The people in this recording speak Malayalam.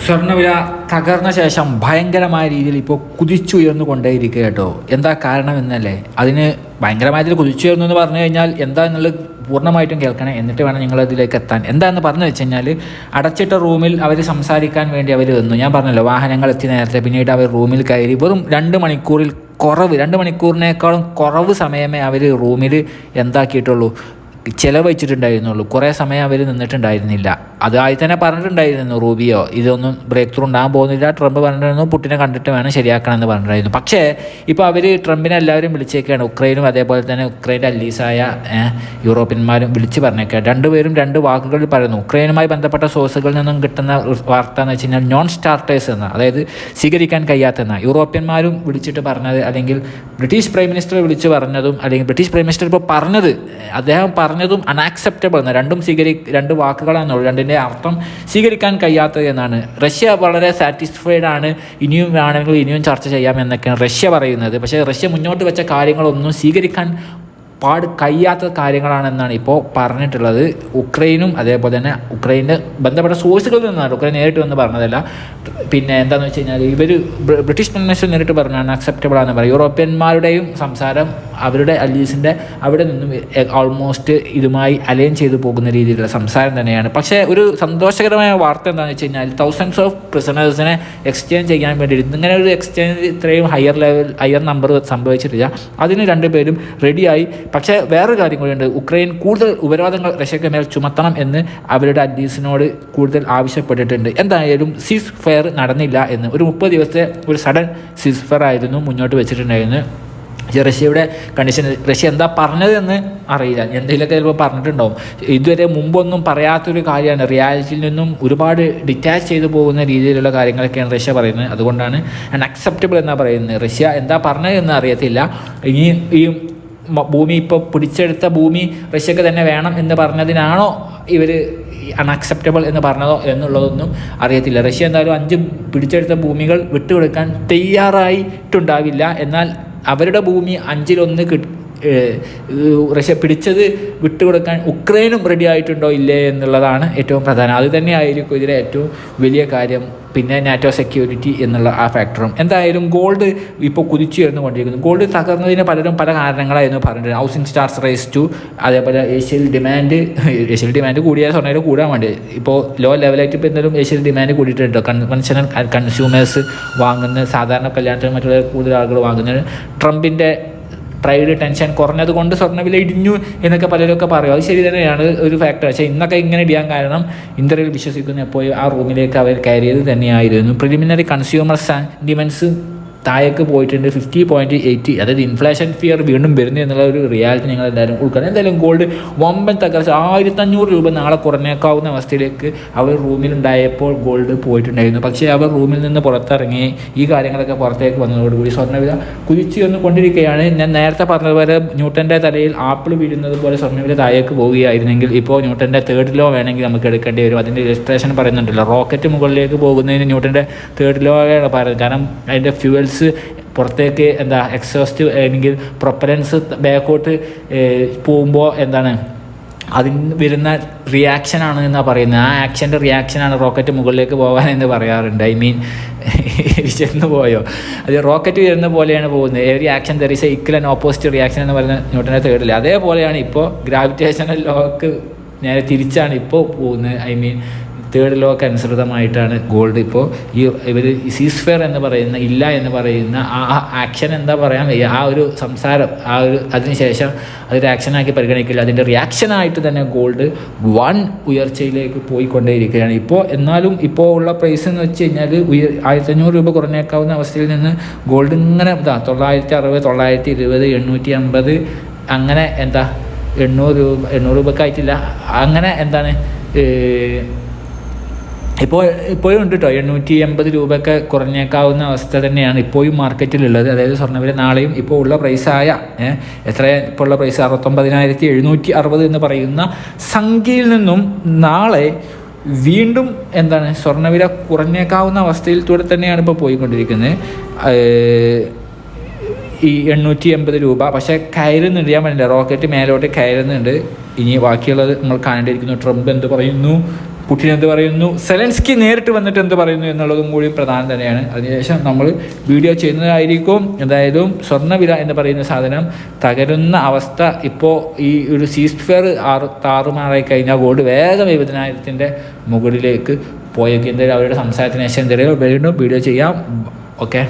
സ്വർണ്ണവില തകർന്ന ശേഷം ഭയങ്കരമായ രീതിയിൽ ഇപ്പോൾ കുതിച്ചുയർന്നു കൊണ്ടേയിരിക്കുക കേട്ടോ. എന്താ കാരണം എന്നല്ലേ, അതിന് ഭയങ്കരമായ രീതിയിൽ കുതിച്ചുയർന്നു എന്ന് പറഞ്ഞു കഴിഞ്ഞാൽ എന്താ എന്നുള്ളത് പൂർണ്ണമായിട്ടും കേൾക്കണം, എന്നിട്ട് വേണം നിങ്ങളതിലേക്ക് എത്താൻ. എന്താണെന്ന് പറഞ്ഞു വെച്ച് കഴിഞ്ഞാൽ, അടച്ചിട്ട റൂമിൽ അവർ സംസാരിക്കാൻ വേണ്ടി അവർ വന്നു. ഞാൻ പറഞ്ഞല്ലോ, വാഹനങ്ങൾ എത്തി നേരത്തെ. പിന്നീട് അവർ റൂമിൽ കയറി വെറും 2 മണിക്കൂറിൽ കുറവ്, 2 മണിക്കൂറിനേക്കാളും കുറവ് സമയമേ അവർ റൂമിൽ എന്താക്കിയിട്ടുള്ളൂ, ചിലവഴിച്ചിട്ടുണ്ടായിരുന്നുള്ളൂ. കുറേ സമയം അവർ നിന്നിട്ടുണ്ടായിരുന്നില്ല. അത് ആദ്യം തന്നെ പറഞ്ഞിട്ടുണ്ടായിരുന്നു റൂബിയോ, ഇതൊന്നും ബ്രേക്ക് ത്രൂ ഉണ്ടാകാൻ പോകുന്നില്ല. ട്രംപ് പറഞ്ഞിരുന്നു പുട്ടിനെ കണ്ടിട്ട് വേണം ശരിയാക്കണമെന്ന് പറഞ്ഞിട്ടുണ്ടായിരുന്നു. പക്ഷേ ഇപ്പോൾ അവർ ട്രംപിനെ എല്ലാവരും വിളിച്ചേക്കാണ്. ഉക്രൈനും അതേപോലെ തന്നെ ഉക്രൈൻ്റെ അല്ലീസായ യൂറോപ്യന്മാരും വിളിച്ച് പറഞ്ഞേക്കുക. രണ്ടുപേരും 2 വാക്കുകളിൽ പറയുന്നു. ഉക്രൈനുമായി ബന്ധപ്പെട്ട സോഴ്സുകളിൽ നിന്നും കിട്ടുന്ന വാർത്ത എന്ന് വെച്ച് കഴിഞ്ഞാൽ നോൺ സ്റ്റാർട്ടേഴ്സ് എന്ന, അതായത് സ്വീകരിക്കാൻ കഴിയാത്തെന്ന. യൂറോപ്യന്മാരും വിളിച്ചിട്ട് പറഞ്ഞത്, അല്ലെങ്കിൽ ബ്രിട്ടീഷ് പ്രൈം മിനിസ്റ്റർ വിളിച്ച് പറഞ്ഞതും, അല്ലെങ്കിൽ ബ്രിട്ടീഷ് പ്രൈം മിനിസ്റ്റർ ഇപ്പോൾ പറഞ്ഞത്, അദ്ദേഹം പറഞ്ഞതും അൺആക്സെപ്റ്റബിൾ എന്ന 2 വാക്കുകളാണെന്നുള്ളൂ. 2ൻ്റെ അർത്ഥം സ്വീകരിക്കാൻ കഴിയാത്തത് എന്നാണ്. റഷ്യ വളരെ സാറ്റിസ്ഫൈഡ് ആണ്, ഇനിയും വേണമെങ്കിൽ ഇനിയും ചർച്ച ചെയ്യാം എന്നൊക്കെയാണ് റഷ്യ പറയുന്നത്. പക്ഷേ റഷ്യ മുന്നോട്ട് വെച്ച കാര്യങ്ങളൊന്നും സ്വീകരിക്കാൻ കഴിയാത്ത കാര്യങ്ങളാണെന്നാണ് ഇപ്പോൾ പറഞ്ഞിട്ടുള്ളത്. ഉക്രൈനും അതേപോലെ തന്നെ ഉക്രൈൻ്റെ ബന്ധപ്പെട്ട സോഴ്സുകളിൽ നിന്നാണ്, ഉക്രൈൻ നേരിട്ട് വന്ന് പറഞ്ഞതല്ല. പിന്നെ എന്താണെന്ന് വെച്ച് കഴിഞ്ഞാൽ, ഇവർ ബ്രിട്ടീഷ് പ്രൈം മിനിസ്റ്റർ നേരിട്ട് പറഞ്ഞാണ് അക്സെപ്റ്റബിൾ ആണെന്ന് പറയും. യൂറോപ്യന്മാരുടെയും സംസാരം അവരുടെ അലീസിൻ്റെ അവിടെ നിന്നും ഓൾമോസ്റ്റ് ഇതുമായി അലൈൻ ചെയ്തു പോകുന്ന രീതിയിലുള്ള സംസാരം തന്നെയാണ്. പക്ഷേ ഒരു സന്തോഷകരമായ വാർത്ത എന്താണെന്ന് വെച്ച് കഴിഞ്ഞാൽ, തൗസൻഡ്സ് ഓഫ് പ്രിസണേഴ്സിനെ എക്സ്ചേഞ്ച് ചെയ്യാൻ വേണ്ടി ഇങ്ങനെ ഒരു എക്സ്ചേഞ്ച് ഇത്രയും ഹയർ നമ്പർ സംഭവിച്ചിട്ടില്ല. അതിന് 2 പേരും റെഡിയായി. പക്ഷേ വേറൊരു കാര്യം കൂടിയുണ്ട്, ഉക്രൈൻ കൂടുതൽ ഉപരോധങ്ങൾ റഷ്യക്ക് മേൽ ചുമത്തണം എന്ന് അവരുടെ അലീസിനോട് കൂടുതൽ ആവശ്യപ്പെട്ടിട്ടുണ്ട്. എന്തായാലും സീസ് ഫയർ നടന്നില്ല എന്ന്, ഒരു 30 ദിവസത്തെ ഒരു സഡൻ സീസ് ഫയർ ആയിരുന്നു മുന്നോട്ട് വെച്ചിട്ടുണ്ടായിരുന്നു. റഷ്യയുടെ കണ്ടീഷൻ, റഷ്യ എന്താ പറഞ്ഞതെന്ന് അറിയില്ല, എന്തെങ്കിലുമൊക്കെ ചിലപ്പോൾ പറഞ്ഞിട്ടുണ്ടാവും. ഇതുവരെ മുമ്പൊന്നും പറയാത്തൊരു കാര്യമാണ്. റിയാലിറ്റിയിൽ നിന്നും ഒരുപാട് ഡിറ്റാച്ച് ചെയ്തു പോകുന്ന രീതിയിലുള്ള കാര്യങ്ങളൊക്കെയാണ് റഷ്യ പറയുന്നത്. അതുകൊണ്ടാണ് അൺഅക്സെപ്റ്റബിൾ എന്നാണ് പറയുന്നത്. റഷ്യ എന്താ പറഞ്ഞതെന്ന് അറിയത്തില്ല. ഇനി ഈ ഭൂമി ഇപ്പോൾ പിടിച്ചെടുത്ത ഭൂമി റഷ്യക്ക് തന്നെ വേണം എന്ന് പറഞ്ഞതിനാണോ ഇവർ അൺഅക്സെപ്റ്റബിൾ എന്ന് പറഞ്ഞതോ എന്നുള്ളതൊന്നും അറിയത്തില്ല. റഷ്യ എന്തായാലും 5 പിടിച്ചെടുത്ത ഭൂമികൾ വിട്ടുകൊടുക്കാൻ തയ്യാറായിട്ടുണ്ടാവില്ല. എന്നാൽ അവരുടെ ഭൂമി 1/5 റഷ്യ പിടിച്ചത് വിട്ടുകൊടുക്കാൻ ഉക്രൈനും റെഡി ആയിട്ടുണ്ടോ ഇല്ലേ എന്നുള്ളതാണ് ഏറ്റവും പ്രധാനം. അത് തന്നെയായിരിക്കും ഇതിലെ ഏറ്റവും വലിയ കാര്യം. പിന്നെ നാറ്റോ സെക്യൂരിറ്റി എന്നുള്ള ആ ഫാക്ടറും. എന്തായാലും ഗോൾഡ് ഇപ്പോൾ കുതിച്ചുയർന്നുകൊണ്ടിരിക്കുന്നു. ഗോൾഡ് തകർന്നതിന് പലരും പല കാരണങ്ങളായിരുന്നു പറഞ്ഞിട്ടുണ്ട്. ഹൗസിംഗ് സ്റ്റാർസ് റേസ് ടു, അതേപോലെ ഏഷ്യയിൽ ഡിമാൻഡ് കൂടിയാൽ സ്വർണ്ണയിൽ കൂടാൻ വേണ്ടി ഇപ്പോൾ ലോ ലെവലായിട്ട് ഇപ്പോൾ എന്തായാലും ഏഷ്യയിൽ ഡിമാൻഡ് കൂടിയിട്ടുണ്ട്. കൺവെൻഷണൽ കൺസ്യൂമേഴ്സ് വാങ്ങുന്ന, സാധാരണ കല്യാണത്തിന് മറ്റുള്ള കൂടുതൽ ആളുകൾ വാങ്ങുന്നത്. ട്രംപിൻ്റെ ട്രേഡ് ടെൻഷൻ കുറഞ്ഞത് കൊണ്ട് സ്വർണ്ണവില ഇടിഞ്ഞു എന്നൊക്കെ പലരൊക്കെ പറയും. അത് ശരി തന്നെയാണ്, ഒരു ഫാക്ടർ. പക്ഷേ ഇന്നൊക്കെ ഇങ്ങനെ ഇടിയാൻ കാരണം ഇന്ത്യയിൽ വിശ്വസിക്കുന്ന എപ്പോഴും ആ റൂമിലേക്ക് അവർ കയറിയത് തന്നെയായിരുന്നു. പ്രിലിമിനറി കൺസ്യൂമർ സെൻറ്റിമെൻറ്റ്സ് താഴേക്ക് പോയിട്ടുണ്ട് 50.80. അതായത് ഇൻഫ്ലേഷൻ ഫിയർ വീണ്ടും വരുന്നു എന്നുള്ള ഒരു റിയാലിറ്റി നിങ്ങൾ എല്ലാവരും ഉൾക്കണം. എന്തായാലും ഗോൾഡ് വമ്പൻ തകർച്ച, 1500 രൂപ നാളെ കുറഞ്ഞേക്കാവുന്ന അവസ്ഥയിലേക്ക് അവർ റൂമിലുണ്ടായപ്പോൾ ഗോൾഡ് പോയിട്ടുണ്ടായിരുന്നു. പക്ഷേ അവർ റൂമിൽ നിന്ന് പുറത്തിറങ്ങി ഈ കാര്യങ്ങളൊക്കെ പുറത്തേക്ക് വന്നതോടുകൂടി സ്വർണ്ണവില കുതിച്ചു വന്ന് കൊണ്ടിരിക്കുകയാണ്. ഞാൻ നേരത്തെ പറഞ്ഞതുപോലെ ന്യൂട്ടൻ്റെ തലയിൽ ആപ്പിൾ വീഴുന്നത് പോലെ സ്വർണ്ണവില താഴേക്ക് പോവുകയായിരുന്നെങ്കിൽ ഇപ്പോൾ ന്യൂട്ടൻ്റെ 3rd ലോ വേണമെങ്കിൽ നമുക്ക് എടുക്കേണ്ടി വരും. അതിൻ്റെ ഇലസ്ട്രേഷൻ പറയുന്നുണ്ടല്ലോ, റോക്കറ്റ് മുകളിലേക്ക് പോകുന്നതിന് ന്യൂട്ടൻ്റെ 3rd ലോ ആണ് പറയുന്നത്. കാരണം അതിൻ്റെ ഫ്യൂവൽസ് പുറത്തേക്ക് എക്സോസ്റ്റ് അല്ലെങ്കിൽ പ്രൊപ്പലൻസ് ബാക്കോട്ട് പോകുമ്പോൾ അതിന് വരുന്ന റിയാക്ഷനാണ് എന്നാണ് പറയുന്നത്. ആ ആക്ഷൻ്റെ റിയാക്ഷനാണ് റോക്കറ്റ് മുകളിലേക്ക് പോകാൻ എന്ന് പറയാറുണ്ട്. വിശന്ന് പോയോ, അത് റോക്കറ്റ് വരുന്ന പോലെയാണ് പോകുന്നത്. Every action there is A equal and opposite reaction എന്ന് പറയുന്ന ന്യൂട്ടൻ്റെ 3rd ലോ. അതേപോലെയാണ് ഇപ്പോൾ ഗ്രാവിറ്റേഷണൽ ലോക്ക് നേരെ തിരിച്ചാണ് ഇപ്പോൾ പോകുന്നത്. 3rd ലോക്ക് അനുസൃതമായിട്ടാണ് ഗോൾഡ് ഇപ്പോൾ ഇവർ സീസ് ഫെയർ എന്ന് പറയുന്ന, ഇല്ല എന്ന് പറയുന്ന ആ ആക്ഷൻ ആ ഒരു സംസാരം, അതിനുശേഷം അതൊരു ആക്ഷനാക്കി പരിഗണിക്കില്ല. അതിൻ്റെ റിയാക്ഷനായിട്ട് തന്നെ ഗോൾഡ് വൺ ഉയർച്ചയിലേക്ക് പോയിക്കൊണ്ടേയിരിക്കുകയാണ് ഇപ്പോൾ. എന്നാലും ഇപ്പോൾ ഉള്ള പ്രൈസ് എന്ന് വെച്ച് കഴിഞ്ഞാൽ 1500 രൂപ കുറഞ്ഞേക്കാവുന്ന അവസ്ഥയിൽ നിന്ന് ഗോൾഡ് ഇങ്ങനെ 960, 920, 850 അങ്ങനെ 800 രൂപക്കായിട്ടില്ല. അങ്ങനെ ഇപ്പോഴും ഉണ്ട് കേട്ടോ. 880 രൂപയൊക്കെ കുറഞ്ഞേക്കാവുന്ന അവസ്ഥ തന്നെയാണ് ഇപ്പോഴും മാർക്കറ്റിലുള്ളത്. അതായത് സ്വർണ്ണവില നാളെയും ഇപ്പോൾ ഉള്ള പ്രൈസായ ഇപ്പോൾ ഉള്ള പ്രൈസ് 69,760 എന്ന് പറയുന്ന സംഖ്യയിൽ നിന്നും നാളെ വീണ്ടും സ്വർണ്ണവില കുറഞ്ഞേക്കാവുന്ന അവസ്ഥയിലൂടെ തന്നെയാണ് ഇപ്പോൾ പോയിക്കൊണ്ടിരിക്കുന്നത്. ഈ 880 രൂപ. പക്ഷേ കയറുന്നുണ്ട്, ഞാൻ പറഞ്ഞില്ല, റോക്കറ്റ് മേലോട്ട് കയറുന്നുണ്ട്. ഇനി ബാക്കിയുള്ളത് നമ്മൾ കാണേണ്ടിയിരിക്കുന്നു. ട്രംപ് എന്ത് പറയുന്നു, പുടിൻ എന്ത് പറയുന്നു, സെലൻസ്കി നേരിട്ട് വന്നിട്ട് എന്ത് പറയുന്നു എന്നുള്ളതും കൂടി പ്രധാനം തന്നെയാണ്. അതിനുശേഷം നമ്മൾ വീഡിയോ ചെയ്യുന്നതായിരിക്കും. എന്തായാലും സ്വർണ്ണവില എന്ന് പറയുന്ന സാധനം തകരുന്ന അവസ്ഥ ഇപ്പോൾ ഈ ഒരു സീസ്ഫെയർ താറുമാറായി കഴിഞ്ഞാൽ ഗോൾഡ് വേഗം 70,000 മുകളിലേക്ക് പോയേക്കും. എന്തായാലും അവരുടെ സംസാരത്തിന് ശേഷം എന്തായാലും വീണ്ടും വീഡിയോ ചെയ്യാം. ഓക്കെ.